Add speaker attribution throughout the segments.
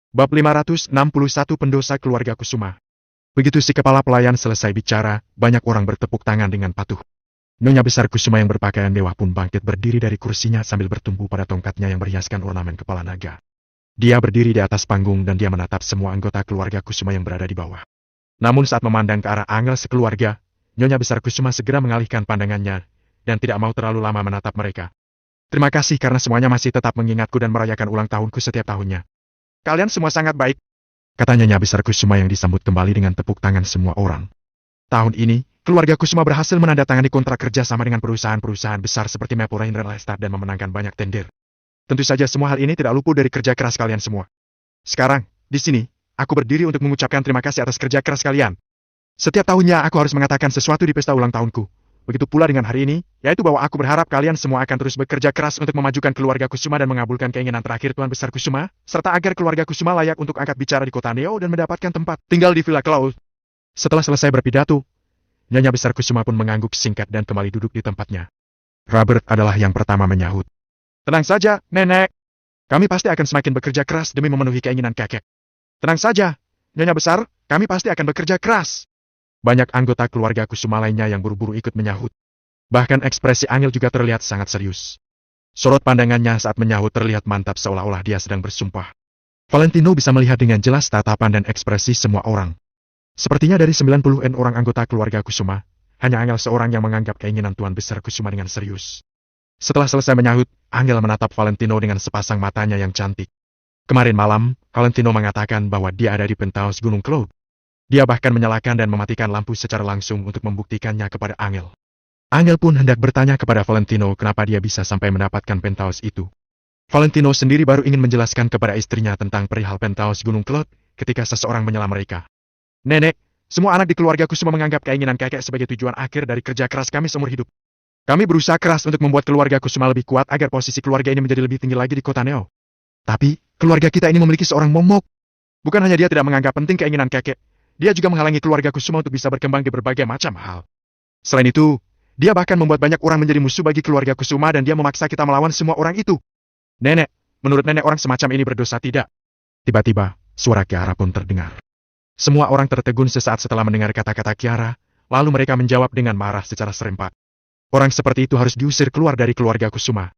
Speaker 1: Bab 561 Pendosa Keluarga Kusuma. Begitu si kepala pelayan selesai bicara, banyak orang bertepuk tangan dengan patuh. Nyonya besar Kusuma yang berpakaian mewah pun bangkit berdiri dari kursinya sambil bertumpu pada tongkatnya yang berhiaskan ornamen kepala naga. Dia berdiri di atas panggung dan dia menatap semua anggota keluarga Kusuma yang berada di bawah. Namun saat memandang ke arah Angel sekeluarga, Nyonya besar Kusuma segera mengalihkan pandangannya dan tidak mau terlalu lama menatap mereka. Terima kasih karena semuanya masih tetap mengingatku dan merayakan ulang tahunku setiap tahunnya. Kalian semua sangat baik, kata Nyonya besar Kusuma yang disambut kembali dengan tepuk tangan semua orang. Tahun ini, keluarga Kusuma berhasil menandatangani kontrak kerja sama dengan perusahaan-perusahaan besar seperti Maple Rain Real Estate dan memenangkan banyak tender. Tentu saja semua hal ini tidak luput dari kerja keras kalian semua. Sekarang, di sini, aku berdiri untuk mengucapkan terima kasih atas kerja keras kalian. Setiap tahunnya aku harus mengatakan sesuatu di pesta ulang tahunku. Begitu pula dengan hari ini, yaitu bahwa aku berharap kalian semua akan terus bekerja keras untuk memajukan keluarga Kusuma dan mengabulkan keinginan terakhir Tuan Besar Kusuma, serta agar keluarga Kusuma layak untuk angkat bicara di kota Neo dan mendapatkan tempat tinggal di Villa Cloud. Setelah selesai berpidato, Nyonya besar Kusuma pun mengangguk singkat dan kembali duduk di tempatnya. Robert adalah yang pertama menyahut. Tenang saja, Nenek. Kami pasti akan semakin bekerja keras demi memenuhi keinginan kakek. Tenang saja, Nyonya besar, kami pasti akan bekerja keras. Banyak anggota keluarga Kusuma lainnya yang buru-buru ikut menyahut. Bahkan ekspresi Angel juga terlihat sangat serius. Sorot pandangannya saat menyahut terlihat mantap seolah-olah dia sedang bersumpah. Valentino bisa melihat dengan jelas tatapan dan ekspresi semua orang. Sepertinya dari 90-an orang anggota keluarga Kusuma, hanya Angel seorang yang menganggap keinginan Tuan Besar Kusuma dengan serius. Setelah selesai menyahut, Angel menatap Valentino dengan sepasang matanya yang cantik. Kemarin malam, Valentino mengatakan bahwa dia ada di penthouse Gunung Cloud. Dia bahkan menyalakan dan mematikan lampu secara langsung untuk membuktikannya kepada Angel. Angel pun hendak bertanya kepada Valentino kenapa dia bisa sampai mendapatkan penthouse itu. Valentino sendiri baru ingin menjelaskan kepada istrinya tentang perihal penthouse Gunung Cloud ketika seseorang menyela mereka. Nenek, semua anak di keluarga Kusuma menganggap keinginan kakek sebagai tujuan akhir dari kerja keras kami seumur hidup. Kami berusaha keras untuk membuat keluarga Kusuma lebih kuat agar posisi keluarga ini menjadi lebih tinggi lagi di kota Neo. Tapi, keluarga kita ini memiliki seorang momok. Bukan hanya dia tidak menganggap penting keinginan kakek, dia juga menghalangi keluarga Kusuma untuk bisa berkembang di berbagai macam hal. Selain itu, dia bahkan membuat banyak orang menjadi musuh bagi keluarga Kusuma dan dia memaksa kita melawan semua orang itu. Nenek, menurut nenek orang semacam ini berdosa tidak? Tiba-tiba, suara Kiara pun terdengar. Semua orang tertegun sesaat setelah mendengar kata-kata Kiara, lalu mereka menjawab dengan marah secara serempak. Orang seperti itu harus diusir keluar dari keluarga Kusuma.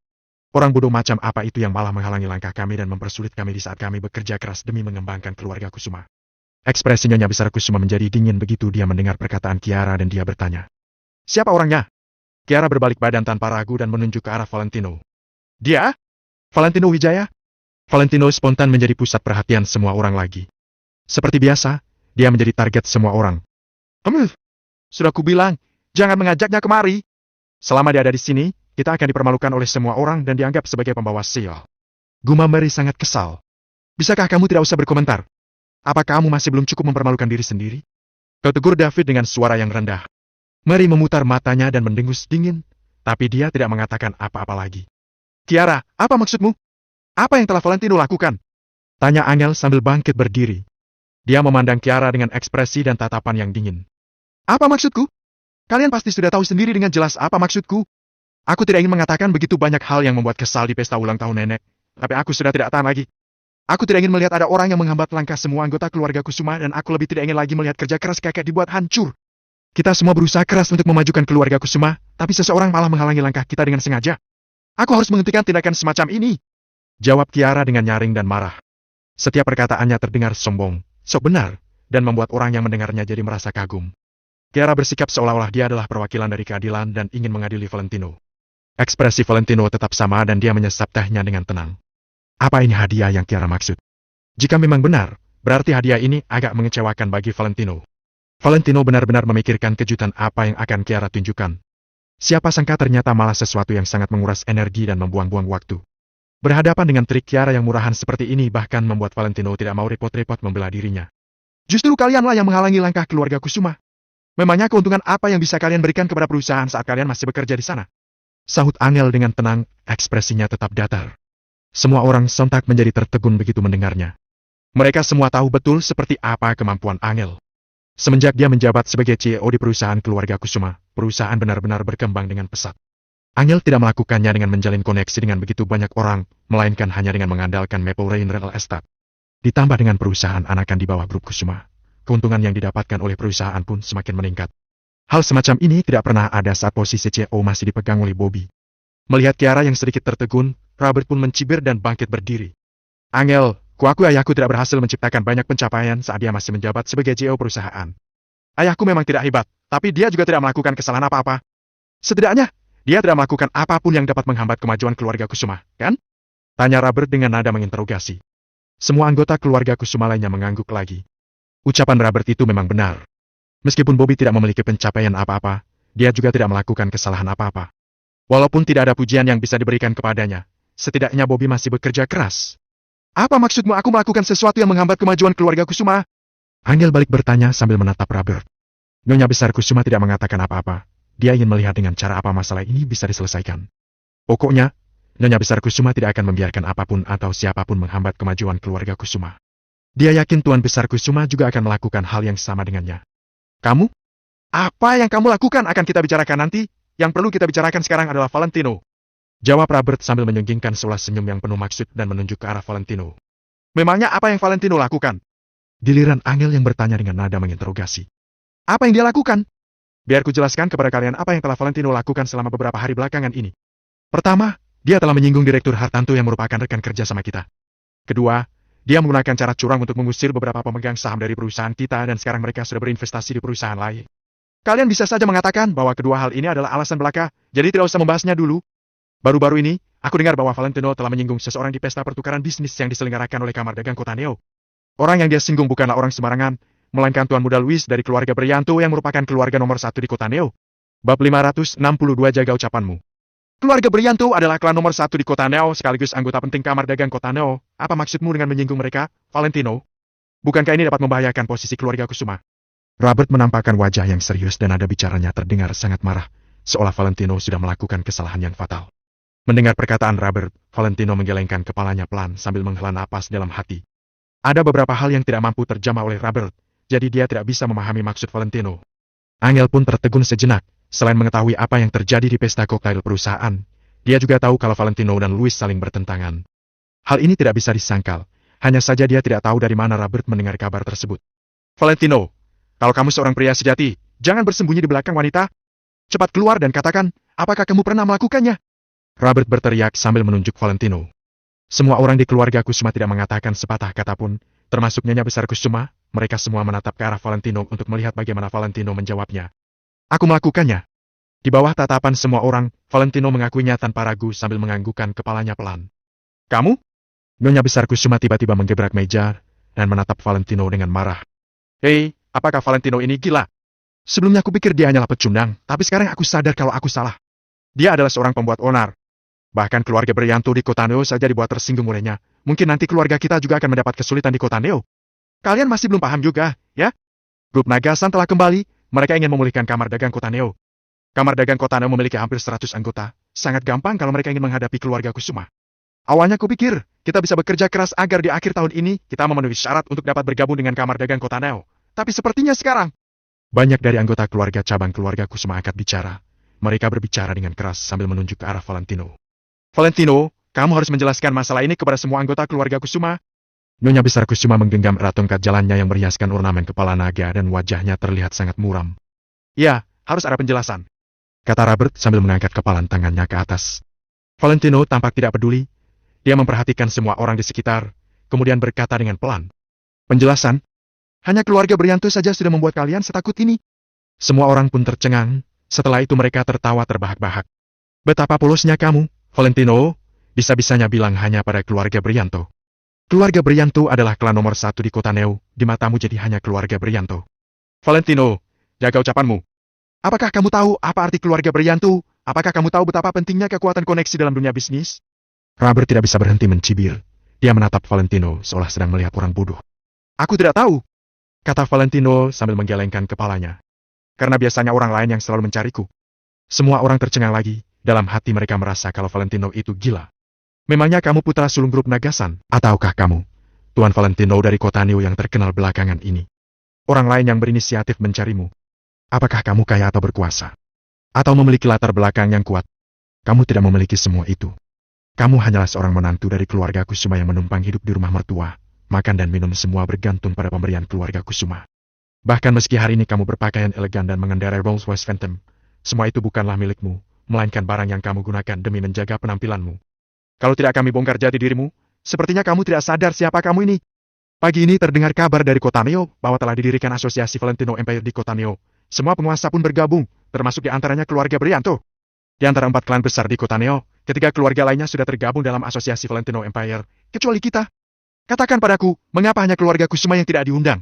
Speaker 1: Orang bodoh macam apa itu yang malah menghalangi langkah kami dan mempersulit kami di saat kami bekerja keras demi mengembangkan keluarga Kusuma. Ekspresi Nyonya besar Kusuma menjadi dingin begitu dia mendengar perkataan Kiara dan dia bertanya. Siapa orangnya? Kiara berbalik badan tanpa ragu dan menunjuk ke arah Valentino. Dia? Valentino Wijaya? Valentino spontan menjadi pusat perhatian semua orang lagi. Seperti biasa, dia menjadi target semua orang. Sudah kubilang, jangan mengajaknya kemari. Selama dia ada di sini, kita akan dipermalukan oleh semua orang dan dianggap sebagai pembawa sial. Gumam Mary sangat kesal. Bisakah kamu tidak usah berkomentar? Apa kamu masih belum cukup mempermalukan diri sendiri? Kau tegur David dengan suara yang rendah. Mary memutar matanya dan mendengus dingin, tapi dia tidak mengatakan apa-apa lagi. Kiara, apa maksudmu? Apa yang telah Valentino lakukan? Tanya Angel sambil bangkit berdiri. Dia memandang Kiara dengan ekspresi dan tatapan yang dingin. Apa maksudku? Kalian pasti sudah tahu sendiri dengan jelas apa maksudku. Aku tidak ingin mengatakan begitu banyak hal yang membuat kesal di pesta ulang tahun nenek, tapi aku sudah tidak tahan lagi. Aku tidak ingin melihat ada orang yang menghambat langkah semua anggota keluarga Kusuma dan aku lebih tidak ingin lagi melihat kerja keras kakek dibuat hancur. Kita semua berusaha keras untuk memajukan keluarga Kusuma, tapi seseorang malah menghalangi langkah kita dengan sengaja. Aku harus menghentikan tindakan semacam ini. Jawab Kiara dengan nyaring dan marah. Setiap perkataannya terdengar sombong, sok benar, dan membuat orang yang mendengarnya jadi merasa kagum. Kiara bersikap seolah-olah dia adalah perwakilan dari keadilan dan ingin mengadili Valentino. Ekspresi Valentino tetap sama dan dia menyesap tehnya dengan tenang. Apa ini hadiah yang Kiara maksud? Jika memang benar, berarti hadiah ini agak mengecewakan bagi Valentino. Valentino benar-benar memikirkan kejutan apa yang akan Kiara tunjukkan. Siapa sangka ternyata malah sesuatu yang sangat menguras energi dan membuang-buang waktu. Berhadapan dengan trik Kiara yang murahan seperti ini bahkan membuat Valentino tidak mau repot-repot membela dirinya. Justru kalianlah yang menghalangi langkah keluarga Kusuma. Memangnya keuntungan apa yang bisa kalian berikan kepada perusahaan saat kalian masih bekerja di sana? Sahut Angel dengan tenang, ekspresinya tetap datar. Semua orang sontak menjadi tertegun begitu mendengarnya. Mereka semua tahu betul seperti apa kemampuan Angel. Semenjak dia menjabat sebagai CEO di perusahaan keluarga Kusuma, perusahaan benar-benar berkembang dengan pesat. Angel tidak melakukannya dengan menjalin koneksi dengan begitu banyak orang, melainkan hanya dengan mengandalkan Maple Rain Real Estate. Ditambah dengan perusahaan anakan di bawah grup Kusuma, keuntungan yang didapatkan oleh perusahaan pun semakin meningkat. Hal semacam ini tidak pernah ada saat posisi CEO masih dipegang oleh Bobby. Melihat Kiara yang sedikit tertegun, Robert pun mencibir dan bangkit berdiri. Angel, kuakui ayahku tidak berhasil menciptakan banyak pencapaian saat dia masih menjabat sebagai CEO perusahaan. Ayahku memang tidak hebat, tapi dia juga tidak melakukan kesalahan apa-apa. Setidaknya, dia tidak melakukan apapun yang dapat menghambat kemajuan keluarga Kusuma, kan? Tanya Robert dengan nada menginterogasi. Semua anggota keluarga Kusuma lainnya mengangguk lagi. Ucapan Robert itu memang benar. Meskipun Bobby tidak memiliki pencapaian apa-apa, dia juga tidak melakukan kesalahan apa-apa. Walaupun tidak ada pujian yang bisa diberikan kepadanya, setidaknya Bobby masih bekerja keras. Apa maksudmu aku melakukan sesuatu yang menghambat kemajuan keluarga Kusuma? Angel balik bertanya sambil menatap Robert. Nyonya besar Kusuma tidak mengatakan apa-apa. Dia ingin melihat dengan cara apa masalah ini bisa diselesaikan. Pokoknya, Nyonya besar Kusuma tidak akan membiarkan apapun atau siapapun menghambat kemajuan keluarga Kusuma. Dia yakin Tuan besar Kusuma juga akan melakukan hal yang sama dengannya. Kamu? Apa yang kamu lakukan akan kita bicarakan nanti. Yang perlu kita bicarakan sekarang adalah Valentino. Jawab Robert sambil menyunggingkan seolah senyum yang penuh maksud dan menunjuk ke arah Valentino. Memangnya apa yang Valentino lakukan? Giliran Angel yang bertanya dengan nada menginterogasi. Apa yang dia lakukan? Biar ku jelaskan kepada kalian apa yang telah Valentino lakukan selama beberapa hari belakangan ini. Pertama, dia telah menyinggung Direktur Hartanto yang merupakan rekan kerja sama kita. Kedua, dia menggunakan cara curang untuk mengusir beberapa pemegang saham dari perusahaan kita dan sekarang mereka sudah berinvestasi di perusahaan lain. Kalian bisa saja mengatakan bahwa kedua hal ini adalah alasan belaka, jadi tidak usah membahasnya dulu. Baru-baru ini, aku dengar bahwa Valentino telah menyinggung seseorang di pesta pertukaran bisnis yang diselenggarakan oleh Kamar Dagang Kota Neo. Orang yang dia singgung bukanlah orang sembarangan, melainkan Tuan Muda Luis dari keluarga Brianto yang merupakan keluarga nomor 1 di Kota Neo. Bab 562 jaga ucapanmu. Keluarga Brianto adalah klan nomor 1 di Kota Neo sekaligus anggota penting Kamar Dagang Kota Neo. Apa maksudmu dengan menyinggung mereka, Valentino? Bukankah ini dapat membahayakan posisi keluarga Kusuma? Robert menampakkan wajah yang serius dan nada bicaranya terdengar sangat marah, seolah Valentino sudah melakukan kesalahan yang fatal. Mendengar perkataan Robert, Valentino menggelengkan kepalanya pelan sambil menghela napas dalam hati. Ada beberapa hal yang tidak mampu terjamah oleh Robert, jadi dia tidak bisa memahami maksud Valentino. Angel pun tertegun sejenak. Selain mengetahui apa yang terjadi di pesta koktail perusahaan, dia juga tahu kalau Valentino dan Luis saling bertentangan. Hal ini tidak bisa disangkal, hanya saja dia tidak tahu dari mana Robert mendengar kabar tersebut. Valentino, kalau kamu seorang pria sejati, jangan bersembunyi di belakang wanita. Cepat keluar dan katakan, apakah kamu pernah melakukannya? Robert berteriak sambil menunjuk Valentino. Semua orang di keluarga Kusuma tidak mengatakan sepatah kata pun, termasuk Nyonya besar Kusuma. Mereka semua menatap ke arah Valentino untuk melihat bagaimana Valentino menjawabnya. Aku melakukannya. Di bawah tatapan semua orang, Valentino mengakuinya tanpa ragu sambil menganggukkan kepalanya pelan. Kamu? Nyonya besar Kusuma tiba-tiba menggebrak meja dan menatap Valentino dengan marah. Hei, apakah Valentino ini gila? Sebelumnya aku pikir dia hanyalah pecundang, tapi sekarang aku sadar kalau aku salah. Dia adalah seorang pembuat onar. Bahkan keluarga Brianto di Kota Neo saja dibuat tersinggung olehnya. Mungkin nanti keluarga kita juga akan mendapat kesulitan di Kota Neo. Kalian masih belum paham juga, ya? Grup Nagasan telah kembali. Mereka ingin memulihkan Kamar Dagang Kota Neo. Kamar Dagang Kota Neo memiliki hampir 100 anggota. Sangat gampang kalau mereka ingin menghadapi keluarga Kusuma. Awalnya kupikir, kita bisa bekerja keras agar di akhir tahun ini, kita memenuhi syarat untuk dapat bergabung dengan Kamar Dagang Kota Neo. Tapi sepertinya sekarang, banyak dari anggota keluarga cabang keluarga Kusuma angkat bicara. Mereka berbicara dengan keras sambil menunjuk ke arah Valentino. Valentino, kamu harus menjelaskan masalah ini kepada semua anggota keluarga Kusuma. Nyonya besar Kusuma menggenggam erat tongkat jalannya yang berhiaskan ornamen kepala naga dan wajahnya terlihat sangat muram. Ya, harus ada penjelasan, kata Robert sambil mengangkat kepalan tangannya ke atas. Valentino tampak tidak peduli. Dia memperhatikan semua orang di sekitar, kemudian berkata dengan pelan. Penjelasan? Hanya keluarga Brianto saja sudah membuat kalian setakut ini. Semua orang pun tercengang, setelah itu mereka tertawa terbahak-bahak. Betapa polosnya kamu, Valentino, bisa-bisanya bilang hanya pada keluarga Brianto. Keluarga Brianto adalah klan nomor 1 di Kota Neo, di matamu jadi hanya keluarga Brianto. Valentino, jaga ucapanmu. Apakah kamu tahu apa arti keluarga Brianto? Apakah kamu tahu betapa pentingnya kekuatan koneksi dalam dunia bisnis? Robert tidak bisa berhenti mencibir. Dia menatap Valentino seolah sedang melihat orang bodoh. Aku tidak tahu, kata Valentino sambil menggelengkan kepalanya. Karena biasanya orang lain yang selalu mencariku. Semua orang tercengang lagi, dalam hati mereka merasa kalau Valentino itu gila. Memangnya kamu putra sulung grup Nagasan? Ataukah kamu, Tuan Valentino dari Kota Neo yang terkenal belakangan ini? Orang lain yang berinisiatif mencarimu. Apakah kamu kaya atau berkuasa? Atau memiliki latar belakang yang kuat? Kamu tidak memiliki semua itu. Kamu hanyalah seorang menantu dari keluarga Kusuma yang menumpang hidup di rumah mertua, makan dan minum semua bergantung pada pemberian keluarga Kusuma. Bahkan meski hari ini kamu berpakaian elegan dan mengendarai Rolls-Royce Phantom, semua itu bukanlah milikmu, melainkan barang yang kamu gunakan demi menjaga penampilanmu. Kalau tidak kami bongkar jati dirimu, sepertinya kamu tidak sadar siapa kamu ini. Pagi ini terdengar kabar dari kota Neo bahwa telah didirikan asosiasi Valentino Empire di kota Neo. Semua penguasa pun bergabung, termasuk di antaranya keluarga Brianto. Di antara 4 klan besar di kota Neo, ketiga keluarga lainnya sudah tergabung dalam asosiasi Valentino Empire, kecuali kita. Katakan padaku, mengapa hanya keluarga Kusuma yang tidak diundang?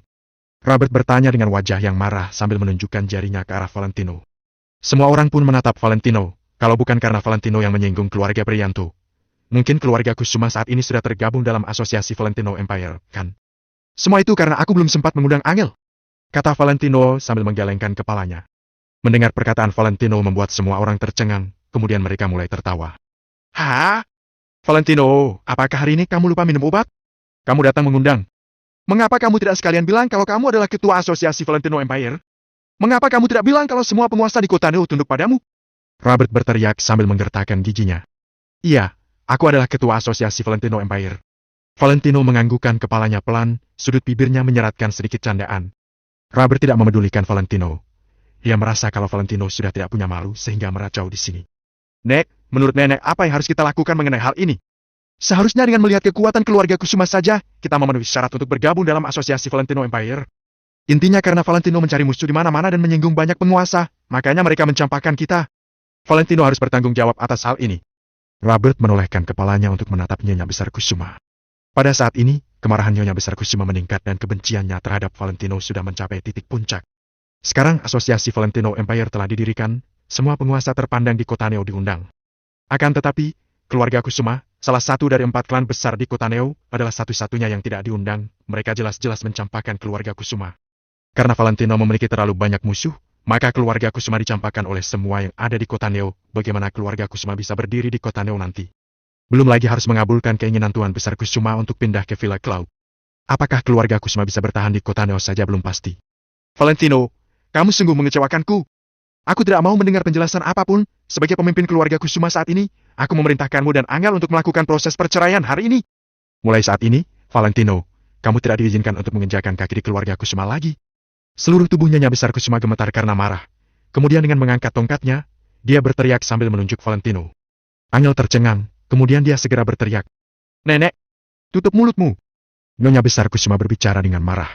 Speaker 1: Robert bertanya dengan wajah yang marah sambil menunjukkan jarinya ke arah Valentino. Semua orang pun menatap Valentino, kalau bukan karena Valentino yang menyinggung keluarga Brianto. Mungkin keluarga Kusuma saat ini sudah tergabung dalam asosiasi Valentino Empire, kan? Semua itu karena aku belum sempat mengundang Angel, kata Valentino sambil menggelengkan kepalanya. Mendengar perkataan Valentino membuat semua orang tercengang, kemudian mereka mulai tertawa. Hah? Valentino, apakah hari ini kamu lupa minum obat? Kamu datang mengundang. Mengapa kamu tidak sekalian bilang kalau kamu adalah ketua asosiasi Valentino Empire? Mengapa kamu tidak bilang kalau semua penguasa di kota Neo tunduk padamu? Robert berteriak sambil menggertakkan giginya. Iya, aku adalah ketua asosiasi Valentino Empire. Valentino menganggukkan kepalanya pelan, sudut bibirnya menyeratkan sedikit candaan. Robert tidak memedulikan Valentino. Dia merasa kalau Valentino sudah tidak punya malu sehingga meracau di sini. Nek, menurut nenek apa yang harus kita lakukan mengenai hal ini? Seharusnya dengan melihat kekuatan keluarga Kusuma saja, kita memenuhi syarat untuk bergabung dalam asosiasi Valentino Empire. Intinya karena Valentino mencari musuh di mana-mana dan menyinggung banyak penguasa, makanya mereka mencampakkan kita. Valentino harus bertanggung jawab atas hal ini. Robert menolehkan kepalanya untuk menatap Nyonya Besar Kusuma. Pada saat ini, kemarahan Nyonya Besar Kusuma meningkat dan kebenciannya terhadap Valentino sudah mencapai titik puncak. Sekarang asosiasi Valentino Empire telah didirikan, semua penguasa terpandang di kota Neo diundang. Akan tetapi, keluarga Kusuma, salah satu dari 4 klan besar di kota Neo, adalah satu-satunya yang tidak diundang. Mereka jelas-jelas mencampakkan keluarga Kusuma. Karena Valentino memiliki terlalu banyak musuh, maka keluarga Kusuma dicampakkan oleh semua yang ada di kota Neo. Bagaimana keluarga Kusuma bisa berdiri di kota Neo nanti? Belum lagi harus mengabulkan keinginan Tuan Besar Kusuma untuk pindah ke Villa Cloud. Apakah keluarga Kusuma bisa bertahan di kota Neo saja belum pasti. Valentino, kamu sungguh mengecewakanku. Aku tidak mau mendengar penjelasan apapun. Sebagai pemimpin keluarga Kusuma saat ini, aku memerintahkanmu dan Angel untuk melakukan proses perceraian hari ini. Mulai saat ini, Valentino, kamu tidak diizinkan untuk menginjakkan kaki di keluarga Kusuma lagi. Seluruh tubuhnya Nyonya Besar Kusuma gemetar karena marah. Kemudian dengan mengangkat tongkatnya, dia berteriak sambil menunjuk Valentino. Angel tercengang, kemudian dia segera berteriak. Nenek, tutup mulutmu. Nyonya Besar Kusuma berbicara dengan marah.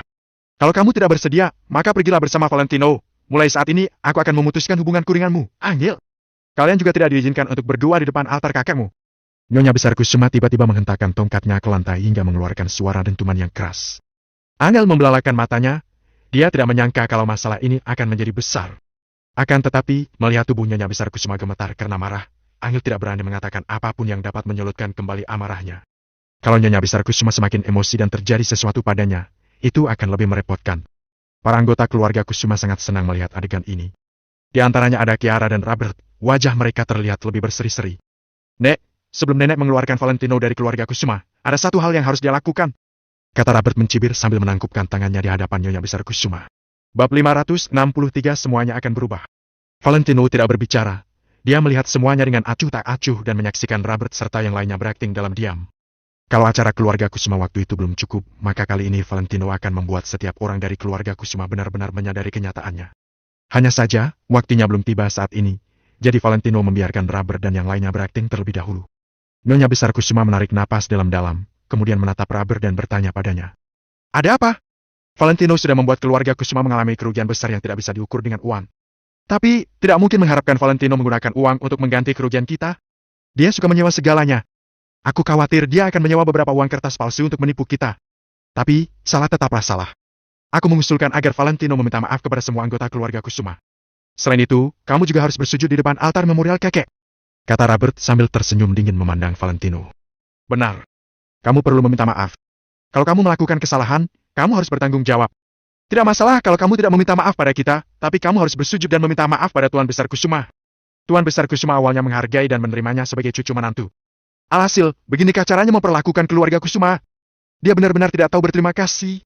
Speaker 1: Kalau kamu tidak bersedia, maka pergilah bersama Valentino. Mulai saat ini, aku akan memutuskan hubunganku denganmu, Angel. Kalian juga tidak diizinkan untuk berdua di depan altar kakekmu. Nyonya Besar Kusuma tiba-tiba menghentakkan tongkatnya ke lantai hingga mengeluarkan suara dentuman yang keras. Angel membelalakan matanya. Dia tidak menyangka kalau masalah ini akan menjadi besar. Akan tetapi, melihat tubuh Nyonya Besar Kusuma gemetar karena marah, Angel tidak berani mengatakan apapun yang dapat menyulutkan kembali amarahnya. Kalau Nyonya Besar Kusuma semakin emosi dan terjadi sesuatu padanya, itu akan lebih merepotkan. Para anggota keluarga Kusuma sangat senang melihat adegan ini. Di antaranya ada Kiara dan Robert, wajah mereka terlihat lebih berseri-seri. Nek, sebelum nenek mengeluarkan Valentino dari keluarga Kusuma, ada satu hal yang harus dia lakukan. Kata Robert mencibir sambil menangkupkan tangannya di hadapan Nyonya Besar Kusuma. Bab 563 semuanya akan berubah. Valentino tidak berbicara. Dia melihat semuanya dengan acuh tak acuh dan menyaksikan Robert serta yang lainnya berakting dalam diam. Kalau acara keluarga Kusuma waktu itu belum cukup, maka kali ini Valentino akan membuat setiap orang dari keluarga Kusuma benar-benar menyadari kenyataannya. Hanya saja, waktunya belum tiba saat ini, jadi Valentino membiarkan Robert dan yang lainnya berakting terlebih dahulu. Nyonya Besar Kusuma menarik napas dalam-dalam, kemudian menatap Robert dan bertanya padanya. Ada apa? Valentino sudah membuat keluarga Kusuma mengalami kerugian besar yang tidak bisa diukur dengan uang. Tapi, tidak mungkin mengharapkan Valentino menggunakan uang untuk mengganti kerugian kita. Dia suka menyewa segalanya. Aku khawatir dia akan menyewa beberapa uang kertas palsu untuk menipu kita. Tapi, salah tetaplah salah. Aku mengusulkan agar Valentino meminta maaf kepada semua anggota keluarga Kusuma. Selain itu, kamu juga harus bersujud di depan altar memorial kakek. Kata Robert sambil tersenyum dingin memandang Valentino. Benar. Kamu perlu meminta maaf. Kalau kamu melakukan kesalahan, kamu harus bertanggung jawab. Tidak masalah kalau kamu tidak meminta maaf pada kita, tapi kamu harus bersujud dan meminta maaf pada Tuan Besar Kusuma. Tuan Besar Kusuma awalnya menghargai dan menerimanya sebagai cucu menantu. Alhasil, beginikah caranya memperlakukan keluarga Kusuma? Dia benar-benar tidak tahu berterima kasih.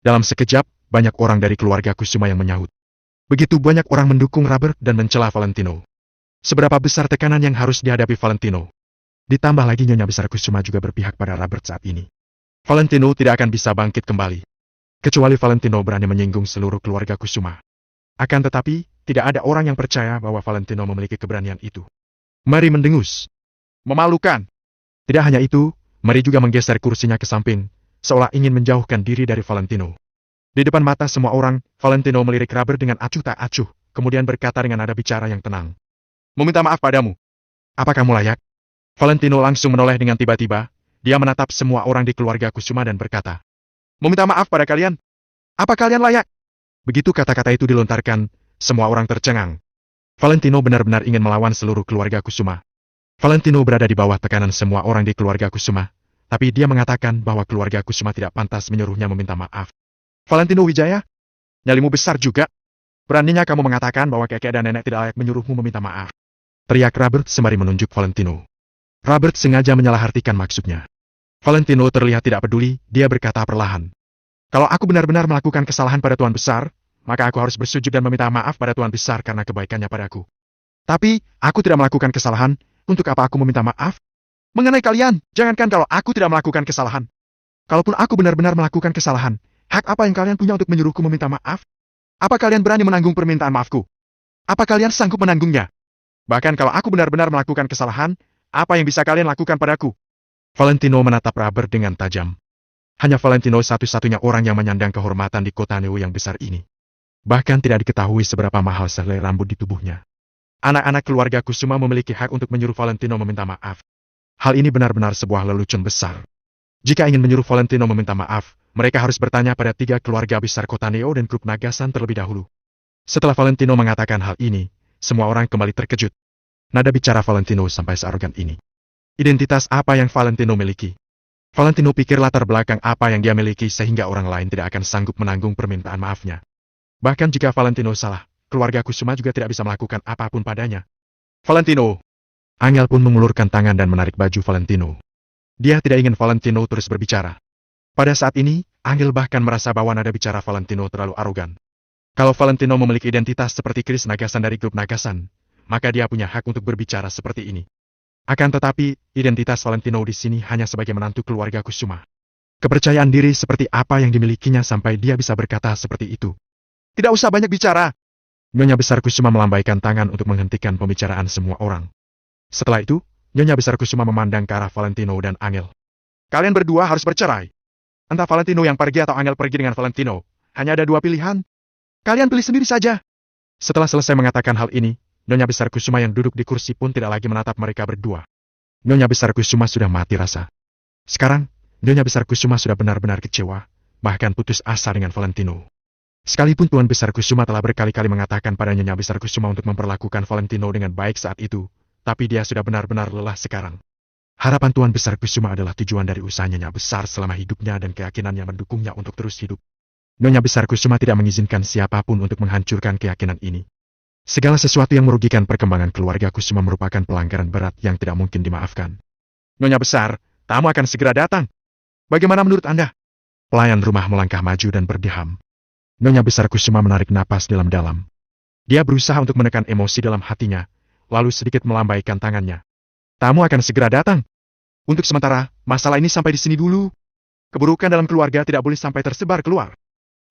Speaker 1: Dalam sekejap, banyak orang dari keluarga Kusuma yang menyahut. Begitu banyak orang mendukung Robert dan mencela Valentino. Seberapa besar tekanan yang harus dihadapi Valentino? Ditambah lagi Nyonya Besar Kusuma juga berpihak pada Robert saat ini. Valentino tidak akan bisa bangkit kembali. Kecuali Valentino berani menyinggung seluruh keluarga Kusuma. Akan tetapi, tidak ada orang yang percaya bahwa Valentino memiliki keberanian itu. Mary mendengus. Memalukan. Tidak hanya itu, Mary juga menggeser kursinya ke samping, seolah ingin menjauhkan diri dari Valentino. Di depan mata semua orang, Valentino melirik Robert dengan acuh tak acuh, kemudian berkata dengan nada bicara yang tenang. Meminta maaf padamu. Apa kamu layak? Valentino langsung menoleh dengan tiba-tiba, dia menatap semua orang di keluarga Kusuma dan berkata. Meminta maaf pada kalian? Apa kalian layak? Begitu kata-kata itu dilontarkan, semua orang tercengang. Valentino benar-benar ingin melawan seluruh keluarga Kusuma. Valentino berada di bawah tekanan semua orang di keluarga Kusuma, tapi dia mengatakan bahwa keluarga Kusuma tidak pantas menyuruhnya meminta maaf. Valentino Wijaya, nyalimu besar juga. Beraninya kamu mengatakan bahwa kakek dan nenek tidak layak menyuruhmu meminta maaf. Teriak Robert sembari menunjuk Valentino. Robert sengaja menyalahartikan maksudnya. Valentino terlihat tidak peduli, dia berkata perlahan. Kalau aku benar-benar melakukan kesalahan pada Tuan Besar, maka aku harus bersujud dan meminta maaf pada Tuan Besar karena kebaikannya padaku. Tapi, aku tidak melakukan kesalahan. Untuk apa aku meminta maaf? Mengenai kalian, jangankan kalau aku tidak melakukan kesalahan. Kalaupun aku benar-benar melakukan kesalahan, hak apa yang kalian punya untuk menyuruhku meminta maaf? Apa kalian berani menanggung permintaan maafku? Apa kalian sanggup menanggungnya? Bahkan kalau aku benar-benar melakukan kesalahan, apa yang bisa kalian lakukan padaku? Valentino menatap Robert dengan tajam. Hanya Valentino satu-satunya orang yang menyandang kehormatan di kota Neo yang besar ini. Bahkan tidak diketahui seberapa mahal sehelai rambut di tubuhnya. Anak-anak keluarga Kusuma memiliki hak untuk menyuruh Valentino meminta maaf. Hal ini benar-benar sebuah lelucon besar. Jika ingin menyuruh Valentino meminta maaf, mereka harus bertanya pada 3 keluarga besar kota Neo dan grup Nagasan terlebih dahulu. Setelah Valentino mengatakan hal ini, semua orang kembali terkejut. Nada bicara Valentino sampai searogan ini. Identitas apa yang Valentino miliki? Valentino pikir latar belakang apa yang dia miliki sehingga orang lain tidak akan sanggup menanggung permintaan maafnya. Bahkan jika Valentino salah, keluarga Kusuma juga tidak bisa melakukan apapun padanya. Valentino! Angel pun mengulurkan tangan dan menarik baju Valentino. Dia tidak ingin Valentino terus berbicara. Pada saat ini, Angel bahkan merasa bahwa nada bicara Valentino terlalu arogan. Kalau Valentino memiliki identitas seperti Chris Nagasan dari grup Nagasan, maka dia punya hak untuk berbicara seperti ini. Akan tetapi, identitas Valentino di sini hanya sebagai menantu keluarga Kusuma. Kepercayaan diri seperti apa yang dimilikinya sampai dia bisa berkata seperti itu. Tidak usah banyak bicara. Nyonya Besar Kusuma melambaikan tangan untuk menghentikan pembicaraan semua orang. Setelah itu, Nyonya Besar Kusuma memandang ke arah Valentino dan Angel. Kalian berdua harus bercerai. Entah Valentino yang pergi atau Angel pergi dengan Valentino. Hanya ada 2 pilihan. Kalian pilih sendiri saja. Setelah selesai mengatakan hal ini, Nyonya Besar Kusuma yang duduk di kursi pun tidak lagi menatap mereka berdua. Nyonya Besar Kusuma sudah mati rasa. Sekarang, Nyonya Besar Kusuma sudah benar-benar kecewa, bahkan putus asa dengan Valentino. Sekalipun Tuan Besar Kusuma telah berkali-kali mengatakan pada Nyonya Besar Kusuma untuk memperlakukan Valentino dengan baik saat itu, tapi dia sudah benar-benar lelah sekarang. Harapan Tuan Besar Kusuma adalah tujuan dari usaha Nyonya Besar selama hidupnya dan keyakinannya mendukungnya untuk terus hidup. Nyonya Besar Kusuma tidak mengizinkan siapapun untuk menghancurkan keyakinan ini. Segala sesuatu yang merugikan perkembangan keluarga Kusuma merupakan pelanggaran berat yang tidak mungkin dimaafkan. Nyonya Besar, tamu akan segera datang. Bagaimana menurut Anda? Pelayan rumah melangkah maju dan berdiam. Nyonya Besar Kusuma menarik napas dalam-dalam. Dia berusaha untuk menekan emosi dalam hatinya, lalu sedikit melambaikan tangannya. Tamu akan segera datang. Untuk sementara, masalah ini sampai di sini dulu. Keburukan dalam keluarga tidak boleh sampai tersebar keluar.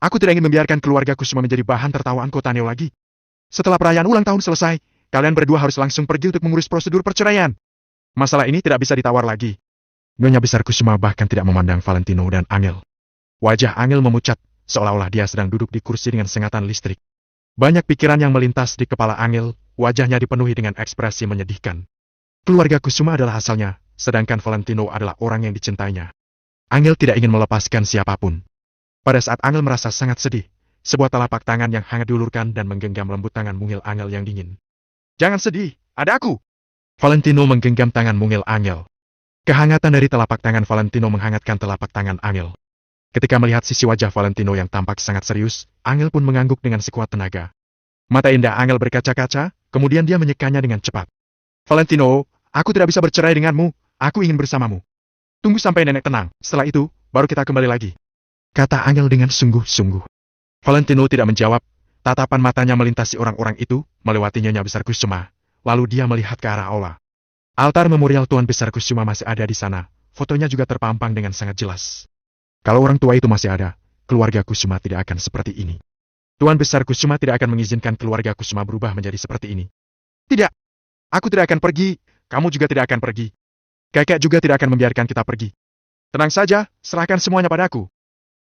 Speaker 1: Aku tidak ingin membiarkan keluarga Kusuma menjadi bahan tertawaan kota Neo lagi. Setelah perayaan ulang tahun selesai, kalian berdua harus langsung pergi untuk mengurus prosedur perceraian. Masalah ini tidak bisa ditawar lagi. Nyonya Besar Kusuma bahkan tidak memandang Valentino dan Angel. Wajah Angel memucat, seolah-olah dia sedang duduk di kursi dengan sengatan listrik. Banyak pikiran yang melintas di kepala Angel, wajahnya dipenuhi dengan ekspresi menyedihkan. Keluarga Kusuma adalah asalnya, sedangkan Valentino adalah orang yang dicintainya. Angel tidak ingin melepaskan siapapun. Pada saat Angel merasa sangat sedih, sebuah telapak tangan yang hangat diulurkan dan menggenggam lembut tangan mungil Angel yang dingin. Jangan sedih, ada aku. Valentino menggenggam tangan mungil Angel. Kehangatan dari telapak tangan Valentino menghangatkan telapak tangan Angel. Ketika melihat sisi wajah Valentino yang tampak sangat serius, Angel pun mengangguk dengan sekuat tenaga. Mata indah Angel berkaca-kaca, kemudian dia menyekanya dengan cepat. Valentino, aku tidak bisa bercerai denganmu, aku ingin bersamamu. Tunggu sampai nenek tenang, setelah itu, baru kita kembali lagi. Kata Angel dengan sungguh-sungguh. Valentino tidak menjawab, tatapan matanya melintasi orang-orang itu, melewati Nyonya Besar Kusuma, lalu dia melihat ke arah aula. Altar memorial Tuan Besar Kusuma masih ada di sana, fotonya juga terpampang dengan sangat jelas. Kalau orang tua itu masih ada, keluarga Kusuma tidak akan seperti ini. Tuan Besar Kusuma tidak akan mengizinkan keluarga Kusuma berubah menjadi seperti ini. Tidak, aku tidak akan pergi, kamu juga tidak akan pergi. Kakek juga tidak akan membiarkan kita pergi. Tenang saja, serahkan semuanya padaku.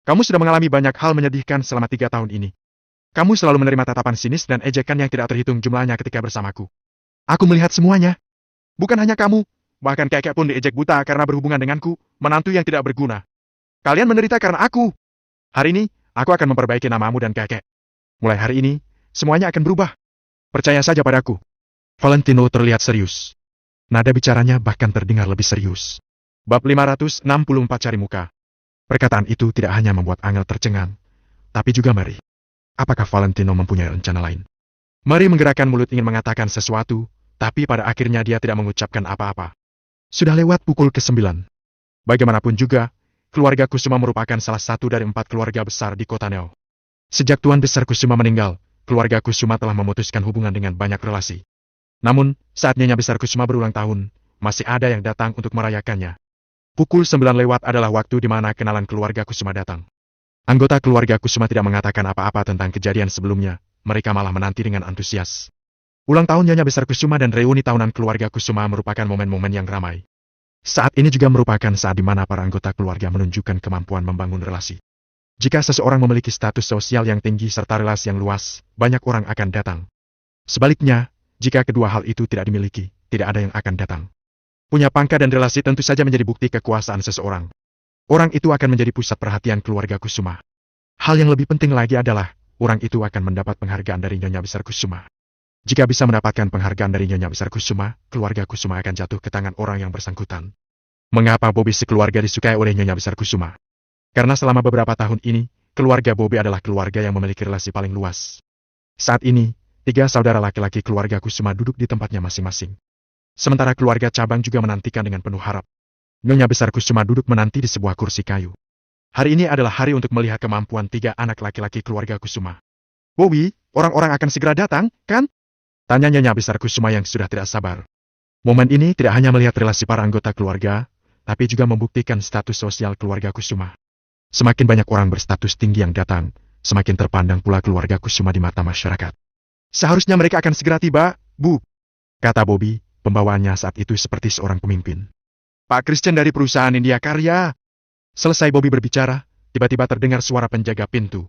Speaker 1: Kamu sudah mengalami banyak hal menyedihkan selama 3 tahun ini. Kamu selalu menerima tatapan sinis dan ejekan yang tidak terhitung jumlahnya ketika bersamaku. Aku melihat semuanya. Bukan hanya kamu, bahkan kakek pun diejek buta karena berhubungan denganku, menantu yang tidak berguna. Kalian menderita karena aku. Hari ini, aku akan memperbaiki namamu dan kakek. Mulai hari ini, semuanya akan berubah. Percaya saja padaku. Valentino terlihat serius. Nada bicaranya bahkan terdengar lebih serius. Bab 564 cari muka. Perkataan itu tidak hanya membuat Angel tercengang, tapi juga Mary. Apakah Valentino mempunyai rencana lain? Mary menggerakkan mulut ingin mengatakan sesuatu, tapi pada akhirnya dia tidak mengucapkan apa-apa. Sudah lewat pukul ke-9. Bagaimanapun juga, keluarga Kusuma merupakan salah satu dari 4 keluarga besar di kota Neo. Sejak Tuan Besar Kusuma meninggal, keluarga Kusuma telah memutuskan hubungan dengan banyak relasi. Namun, saat Nyonya Besar Kusuma berulang tahun, masih ada yang datang untuk merayakannya. Pukul 9 lewat adalah waktu di mana kenalan keluarga Kusuma datang. Anggota keluarga Kusuma tidak mengatakan apa-apa tentang kejadian sebelumnya, mereka malah menanti dengan antusias. Ulang tahun Nyonya Besar Kusuma dan reuni tahunan keluarga Kusuma merupakan momen-momen yang ramai. Saat ini juga merupakan saat di mana para anggota keluarga menunjukkan kemampuan membangun relasi. Jika seseorang memiliki status sosial yang tinggi serta relasi yang luas, banyak orang akan datang. Sebaliknya, jika kedua hal itu tidak dimiliki, tidak ada yang akan datang. Punya pangkat dan relasi tentu saja menjadi bukti kekuasaan seseorang. Orang itu akan menjadi pusat perhatian keluarga Kusuma. Hal yang lebih penting lagi adalah, orang itu akan mendapat penghargaan dari Nyonya Besar Kusuma. Jika bisa mendapatkan penghargaan dari Nyonya Besar Kusuma, keluarga Kusuma akan jatuh ke tangan orang yang bersangkutan. Mengapa Bobby sekeluarga disukai oleh Nyonya Besar Kusuma? Karena selama beberapa tahun ini, keluarga Bobby adalah keluarga yang memiliki relasi paling luas. Saat ini, 3 saudara laki-laki keluarga Kusuma duduk di tempatnya masing-masing. Sementara keluarga cabang juga menantikan dengan penuh harap. Nyonya Besar Kusuma duduk menanti di sebuah kursi kayu. Hari ini adalah hari untuk melihat kemampuan 3 anak laki-laki keluarga Kusuma. Bobby, orang-orang akan segera datang, kan? Tanya Nyonya Besar Kusuma yang sudah tidak sabar. Momen ini tidak hanya melihat relasi para anggota keluarga, tapi juga membuktikan status sosial keluarga Kusuma. Semakin banyak orang berstatus tinggi yang datang, semakin terpandang pula keluarga Kusuma di mata masyarakat. Seharusnya mereka akan segera tiba, Bu, kata Bobby, pembawaannya saat itu seperti seorang pemimpin. Pak Christian dari perusahaan India Karya. Selesai Bobby berbicara, tiba-tiba terdengar suara penjaga pintu.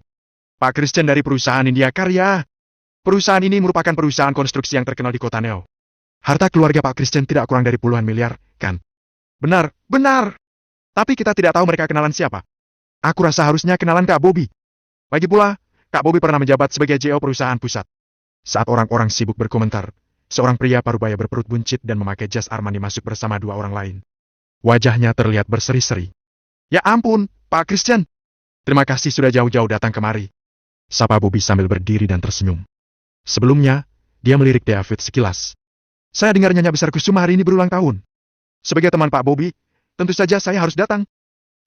Speaker 1: Pak Christian dari perusahaan India Karya. Perusahaan ini merupakan perusahaan konstruksi yang terkenal di kota Neo. Harta keluarga Pak Christian tidak kurang dari puluhan miliar, kan? Benar, benar. Tapi kita tidak tahu mereka kenalan siapa. Aku rasa harusnya kenalan Kak Bobby. Lagi pula, Kak Bobby pernah menjabat sebagai CEO perusahaan pusat. Saat orang-orang sibuk berkomentar, seorang pria parubaya berperut buncit dan memakai jas Armani masuk bersama 2 orang lain. Wajahnya terlihat berseri-seri. Ya ampun, Pak Christian. Terima kasih sudah jauh-jauh datang kemari. Sapa Bobby sambil berdiri dan tersenyum. Sebelumnya, dia melirik David sekilas. Saya dengar Nyonya Besar Kusuma hari ini berulang tahun. Sebagai teman Pak Bobby, tentu saja saya harus datang.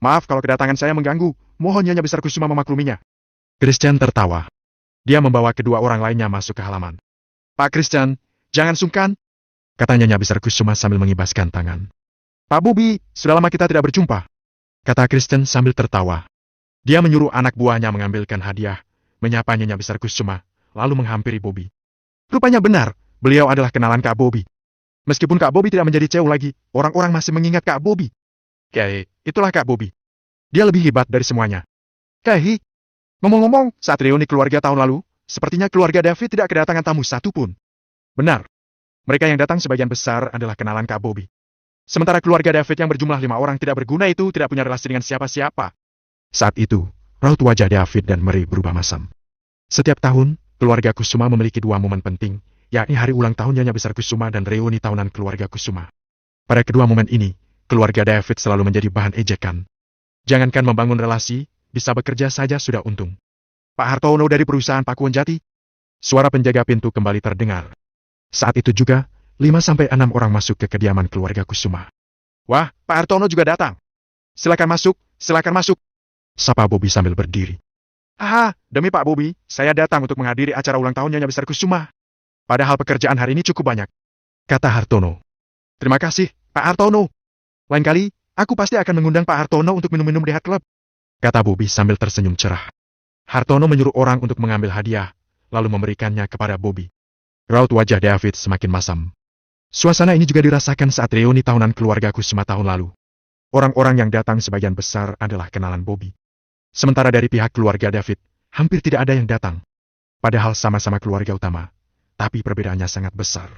Speaker 1: Maaf kalau kedatangan saya mengganggu, mohon Nyonya Besar Kusuma memakluminya. Christian tertawa. Dia membawa kedua orang lainnya masuk ke halaman. Pak Christian, jangan sungkan, kata Nyonya Besar Kusuma sambil mengibaskan tangan. Pak Bobby, sudah lama kita tidak berjumpa, kata Christian sambil tertawa. Dia menyuruh anak buahnya mengambilkan hadiah, menyapa Nyonya Besar Kusuma, lalu menghampiri Bobby. Rupanya benar, beliau adalah kenalan Kak Bobby. Meskipun Kak Bobby tidak menjadi CEO lagi, orang-orang masih mengingat Kak Bobby. Itulah Kak Bobby. Dia lebih hebat dari semuanya. Kei, ngomong-ngomong, saat reuni keluarga tahun lalu, sepertinya keluarga David tidak kedatangan tamu satu pun. Benar. Mereka yang datang sebagian besar adalah kenalan Kak Bobby. Sementara keluarga David yang berjumlah 5 orang tidak berguna itu tidak punya relasi dengan siapa-siapa. Saat itu, raut wajah David dan Mary berubah masam. Setiap tahun, keluarga Kusuma memiliki 2 momen penting, yakni hari ulang tahun Nyonya Besar Kusuma dan reuni tahunan keluarga Kusuma. Pada kedua momen ini, keluarga David selalu menjadi bahan ejekan. Jangankan membangun relasi, bisa bekerja saja sudah untung. Pak Hartono dari perusahaan Pakuwon Jati. Suara penjaga pintu kembali terdengar. Saat itu juga, 5-6 orang masuk ke kediaman keluarga Kusuma. Wah, Pak Hartono juga datang. Silakan masuk, sapa Bobby sambil berdiri. Demi Pak Bobby, saya datang untuk menghadiri acara ulang tahun Nyonya Besar Kusuma. Padahal pekerjaan hari ini cukup banyak, kata Hartono. Terima kasih, Pak Hartono. Lain kali, aku pasti akan mengundang Pak Hartono untuk minum-minum di Hat Club. kata Bobby sambil tersenyum cerah. Hartono menyuruh orang untuk mengambil hadiah, lalu memberikannya kepada Bobby. Raut wajah David semakin masam. Suasana ini juga dirasakan saat reuni tahunan keluarga Kusuma tahun lalu. Orang-orang yang datang sebagian besar adalah kenalan Bobby. Sementara dari pihak keluarga David, hampir tidak ada yang datang. Padahal sama-sama keluarga utama, tapi perbedaannya sangat besar.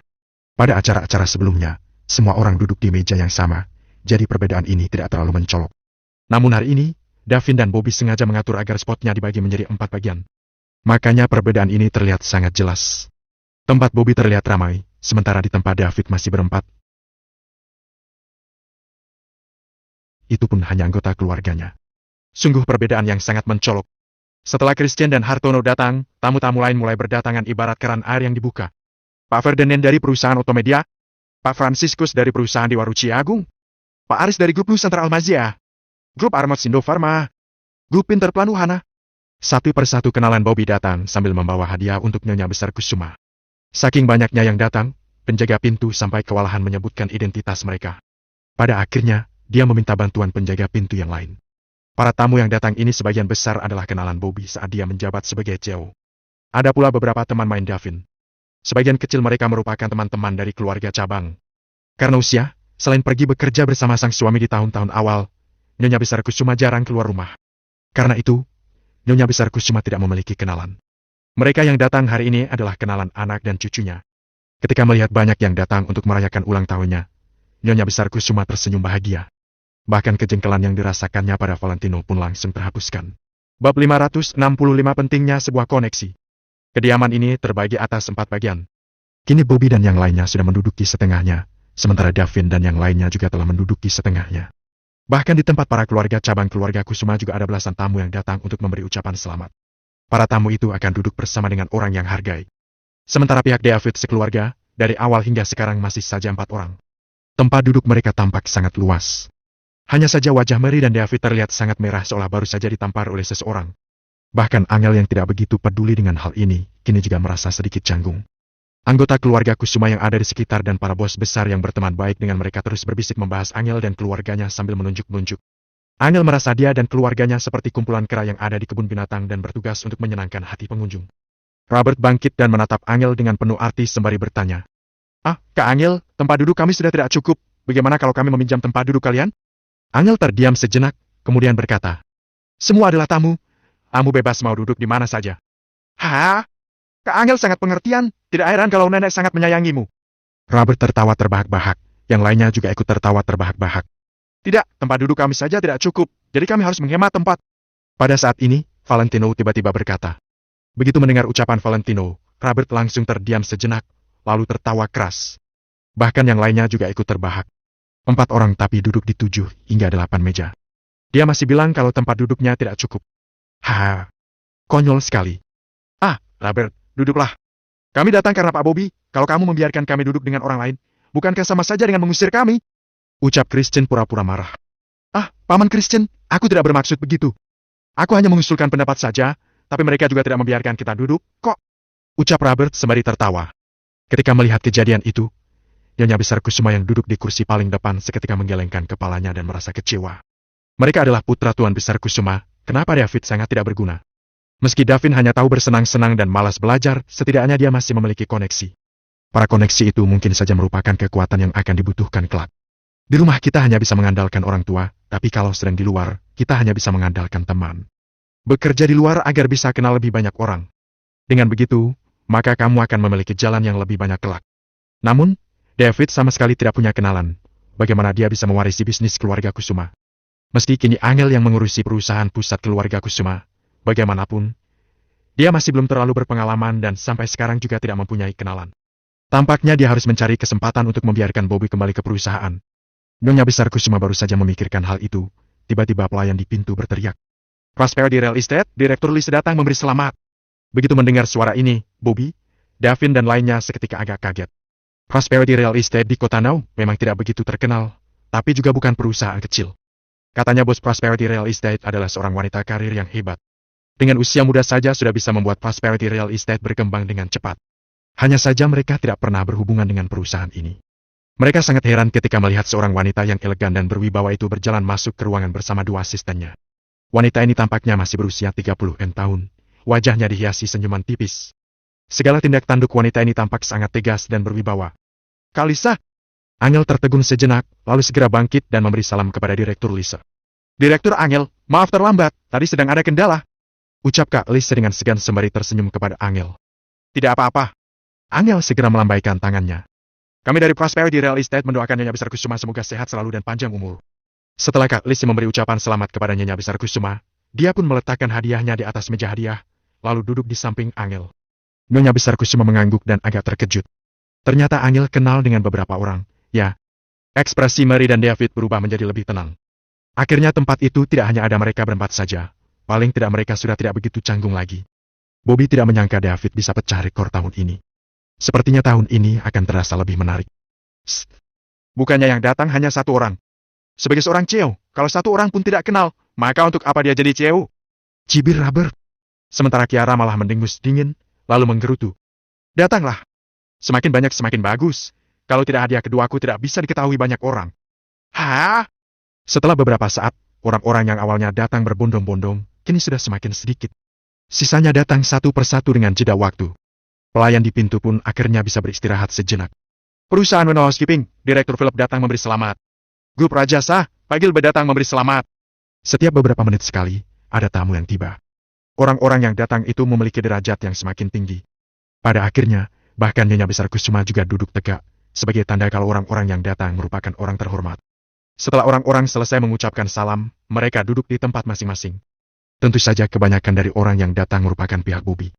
Speaker 1: Pada acara-acara sebelumnya, semua orang duduk di meja yang sama, jadi perbedaan ini tidak terlalu mencolok. Namun hari ini, Davin dan Bobby sengaja mengatur agar spotnya dibagi menjadi 4 bagian. Makanya perbedaan ini terlihat sangat jelas. Tempat Bobby terlihat ramai, sementara di tempat David masih berempat. Itu pun hanya anggota keluarganya. Sungguh perbedaan yang sangat mencolok. Setelah Christian dan Hartono datang, tamu-tamu lain mulai berdatangan ibarat keran air yang dibuka. Pak Ferdinand dari perusahaan Otomedia, Pak Franciscus dari perusahaan Dewa Ruci Agung, Pak Aris dari grup Nusantara Almazia, grup Armat Sindo Pharma, grup Pinter Planuhana. Satu persatu kenalan Bobby datang sambil membawa hadiah untuk Nyonya Besar Kusuma. Saking banyaknya yang datang, penjaga pintu sampai kewalahan menyebutkan identitas mereka. Pada akhirnya, dia meminta bantuan penjaga pintu yang lain. Para tamu yang datang ini sebagian besar adalah kenalan Bobby saat dia menjabat sebagai CEO. Ada pula beberapa teman main Davin. Sebagian kecil mereka merupakan teman-teman dari keluarga cabang. Karena usia, selain pergi bekerja bersama sang suami di tahun-tahun awal, Nyonya Besar Kusuma jarang keluar rumah. Karena itu, Nyonya Besar Kusuma tidak memiliki kenalan. Mereka yang datang hari ini adalah kenalan anak dan cucunya. Ketika melihat banyak yang datang untuk merayakan ulang tahunnya, Nyonya Besar Kusuma tersenyum bahagia. Bahkan kejengkelan yang dirasakannya pada Valentino pun langsung terhapuskan. Bab 565 pentingnya sebuah koneksi. Kediaman ini terbagi atas 4 bagian. Kini Bobby dan yang lainnya sudah menduduki setengahnya, sementara Davin dan yang lainnya juga telah menduduki setengahnya. Bahkan di tempat para keluarga cabang keluarga Kusuma juga ada belasan tamu yang datang untuk memberi ucapan selamat. Para tamu itu akan duduk bersama dengan orang yang hargai. Sementara pihak David sekeluarga, dari awal hingga sekarang masih saja 4 orang. Tempat duduk mereka tampak sangat luas. Hanya saja wajah Mary dan David terlihat sangat merah seolah baru saja ditampar oleh seseorang. Bahkan Angel yang tidak begitu peduli dengan hal ini, kini juga merasa sedikit canggung. Anggota keluarga Kusuma yang ada di sekitar dan para bos besar yang berteman baik dengan mereka terus berbisik membahas Angel dan keluarganya sambil menunjuk-nunjuk. Angel merasa dia dan keluarganya seperti kumpulan kera yang ada di kebun binatang dan bertugas untuk menyenangkan hati pengunjung. Robert bangkit dan menatap Angel dengan penuh arti sembari bertanya. Kak Angel, tempat duduk kami sudah tidak cukup, bagaimana kalau kami meminjam tempat duduk kalian? Angel terdiam sejenak, kemudian berkata. Semua adalah tamu, kamu bebas mau duduk di mana saja. Hah? Kak Angel sangat pengertian, tidak heran kalau nenek sangat menyayangimu. Robert tertawa terbahak-bahak, yang lainnya juga ikut tertawa terbahak-bahak. Tidak, tempat duduk kami saja tidak cukup, jadi kami harus menghemat tempat. Pada saat ini, Valentino tiba-tiba berkata. Begitu mendengar ucapan Valentino, Robert langsung terdiam sejenak, lalu tertawa keras. Bahkan yang lainnya juga ikut terbahak. 4 orang tapi duduk di 7 hingga 8 meja. Dia masih bilang kalau tempat duduknya tidak cukup. Haha, konyol sekali. Robert, duduklah. Kami datang karena Pak Bobby, kalau kamu membiarkan kami duduk dengan orang lain, bukankah sama saja dengan mengusir kami? Ucap Christian pura-pura marah. Paman Christian, aku tidak bermaksud begitu. Aku hanya mengusulkan pendapat saja, tapi mereka juga tidak membiarkan kita duduk, kok? Ucap Robert sembari tertawa. Ketika melihat kejadian itu, Nyonya Besar Kusuma yang duduk di kursi paling depan seketika menggelengkan kepalanya dan merasa kecewa. Mereka adalah putra Tuan Besar Kusuma, kenapa David sangat tidak berguna? Meski Davin hanya tahu bersenang-senang dan malas belajar, setidaknya dia masih memiliki koneksi. Para koneksi itu mungkin saja merupakan kekuatan yang akan dibutuhkan kelak. Di rumah kita hanya bisa mengandalkan orang tua, tapi kalau sedang di luar, kita hanya bisa mengandalkan teman. Bekerja di luar agar bisa kenal lebih banyak orang. Dengan begitu, maka kamu akan memiliki jalan yang lebih banyak kelak. Namun, David sama sekali tidak punya kenalan. Bagaimana dia bisa mewarisi bisnis keluarga Kusuma? Meski kini Angel yang mengurusi perusahaan pusat keluarga Kusuma, bagaimanapun, dia masih belum terlalu berpengalaman dan sampai sekarang juga tidak mempunyai kenalan. Tampaknya dia harus mencari kesempatan untuk membiarkan Bobby kembali ke perusahaan. Nyonya Besar Kusuma baru saja memikirkan hal itu, tiba-tiba pelayan di pintu berteriak. Prosperity Real Estate, Direktur Lise datang memberi selamat. Begitu mendengar suara ini, Bobby, Davin dan lainnya seketika agak kaget. Prosperity Real Estate di Kota Nau memang tidak begitu terkenal, tapi juga bukan perusahaan kecil. Katanya bos Prosperity Real Estate adalah seorang wanita karir yang hebat. Dengan usia muda saja sudah bisa membuat Prosperity Real Estate berkembang dengan cepat. Hanya saja mereka tidak pernah berhubungan dengan perusahaan ini. Mereka sangat heran ketika melihat seorang wanita yang elegan dan berwibawa itu berjalan masuk ke ruangan bersama 2 asistennya. Wanita ini tampaknya masih berusia 30-an tahun. Wajahnya dihiasi senyuman tipis. Segala tindak tanduk wanita ini tampak sangat tegas dan berwibawa. Kalisa! Angel tertegun sejenak, lalu segera bangkit dan memberi salam kepada Direktur Lisa. Direktur Angel, maaf terlambat, tadi sedang ada kendala. Ucap Kak Lisa dengan segan sembari tersenyum kepada Angel. Tidak apa-apa. Angel segera melambaikan tangannya. Kami dari Prosperity Real Estate mendoakan Nyonya Besar Kusuma semoga sehat selalu dan panjang umur. Setelah Kak Lisa memberi ucapan selamat kepada Nyonya Besar Kusuma, dia pun meletakkan hadiahnya di atas meja hadiah, lalu duduk di samping Angel. Nyonya Besar Kusuma mengangguk dan agak terkejut. Ternyata Angel kenal dengan beberapa orang, ya. Ekspresi Mary dan David berubah menjadi lebih tenang. Akhirnya tempat itu tidak hanya ada mereka berempat saja, paling tidak mereka sudah tidak begitu canggung lagi. Bobby tidak menyangka David bisa pecah rekor tahun ini. Sepertinya tahun ini akan terasa lebih menarik. Psst. Bukannya yang datang hanya satu orang. Sebagai seorang CEO, kalau satu orang pun tidak kenal, maka untuk apa dia jadi CEO? Cibir Robert. Sementara Kiara malah mendengus dingin, lalu menggerutu. Datanglah. Semakin banyak semakin bagus. Kalau tidak hadiah keduaku tidak bisa diketahui banyak orang. Hah? Setelah beberapa saat, orang-orang yang awalnya datang berbondong-bondong, kini sudah semakin sedikit. Sisanya datang satu persatu dengan jeda waktu. Pelayan di pintu pun akhirnya bisa beristirahat sejenak. Perusahaan Weno Housekeeping, Direktur Philip datang memberi selamat. Grup Rajasa, Pak Gilbert datang memberi selamat. Setiap beberapa menit sekali, ada tamu yang tiba. Orang-orang yang datang itu memiliki derajat yang semakin tinggi. Pada akhirnya, bahkan Nyonya Besar Kusuma juga duduk tegak, sebagai tanda kalau orang-orang yang datang merupakan orang terhormat. Setelah orang-orang selesai mengucapkan salam, mereka duduk di tempat masing-masing. Tentu saja kebanyakan dari orang yang datang merupakan pihak Bobby.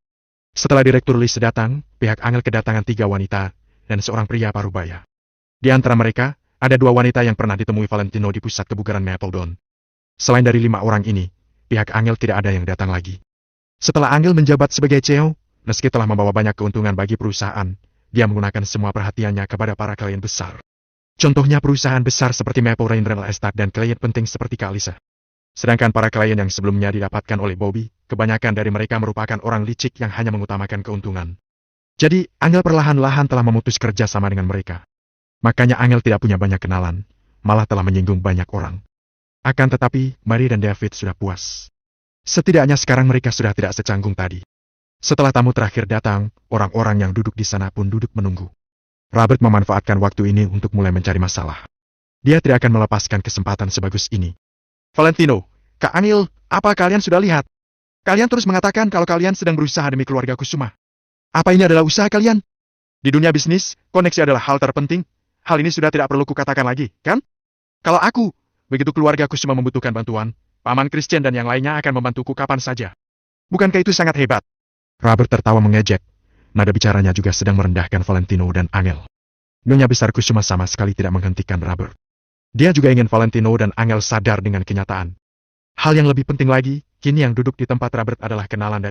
Speaker 1: Setelah Direktur Lisa datang, pihak Angel kedatangan 3 wanita dan seorang pria parubaya. Di antara mereka, ada 2 wanita yang pernah ditemui Valentino di pusat kebugaran Mapledon. Selain dari 5 orang ini, pihak Angel tidak ada yang datang lagi. Setelah Angel menjabat sebagai CEO, meski telah membawa banyak keuntungan bagi perusahaan, dia menggunakan semua perhatiannya kepada para klien besar. Contohnya perusahaan besar seperti Maple Rain Real Estate dan klien penting seperti Kak Lisa. Sedangkan para klien yang sebelumnya didapatkan oleh Bobby, kebanyakan dari mereka merupakan orang licik yang hanya mengutamakan keuntungan. Jadi, Angel perlahan-lahan telah memutus kerja sama dengan mereka. Makanya Angel tidak punya banyak kenalan, malah telah menyinggung banyak orang. Akan tetapi, Mary dan David sudah puas. Setidaknya sekarang mereka sudah tidak secanggung tadi. Setelah tamu terakhir datang, orang-orang yang duduk di sana pun duduk menunggu. Robert memanfaatkan waktu ini untuk mulai mencari masalah. Dia tidak akan melepaskan kesempatan sebagus ini. Valentino, Kak Angel, apa kalian sudah lihat? Kalian terus mengatakan kalau kalian sedang berusaha demi keluarga Kusuma. Apa ini adalah usaha kalian? Di dunia bisnis, koneksi adalah hal terpenting. Hal ini sudah tidak perlu kukatakan lagi, kan? Kalau aku, begitu keluarga Kusuma membutuhkan bantuan, Paman Christian dan yang lainnya akan membantuku kapan saja. Bukankah itu sangat hebat? Robert tertawa mengejek. Nada bicaranya juga sedang merendahkan Valentino dan Angel. Nyonya Besar Kusuma sama sekali tidak menghentikan Robert. Dia juga ingin Valentino dan Angel sadar dengan kenyataan. Hal yang lebih penting lagi, kini yang duduk di tempat Robert adalah kenalan dari